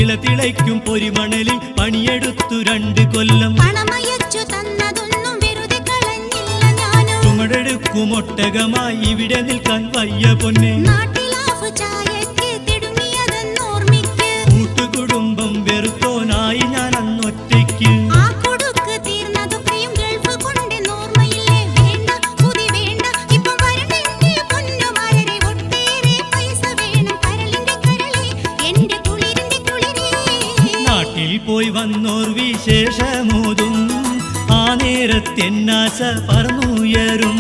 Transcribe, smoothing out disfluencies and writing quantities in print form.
തിളതിളയ്ക്കും പൊരിമണലിൽ പണിയെടുത്തു 2 കൊല്ലം. പണമയച്ചു തന്നതൊന്നും വെറുതെ കളഞ്ഞില്ല ഞാനും. ചുമടെടുക്കും ഒട്ടകമായി ഇവിടെ നിൽക്കാൻ വയ്യ പൊന്നെ. നാട്ടിലാഫ് ചായക്ക് തിടുങ്ങിയതെന്നോർമ്മിക്ക്. കൂട്ടുകുടുംബം വെറുത്തോനായി ഞാൻ അന്നൊറ്റയ്ക്ക്. ആ കൊടുക്ക് തീർന്നതൊക്കെയും ഗൾഫ് കൊണ്ടെന്നോർമ്മയില്ലേ? വേണ്ട പുതി വേണ്ട ഇപ്പം വരണെന്റെ പൊന്നുമാരരെ. ഒട്ടേറെ പൈസ വേണം കരളിന്റെ കരളെ, എന്റെ കുളിരിന്റെ കുളിരേ. നാട്ടിൽ പോയി വന്നോർ വിശേഷമോതും ആ നേരത്തെന്നാശ പറന്നുയരും.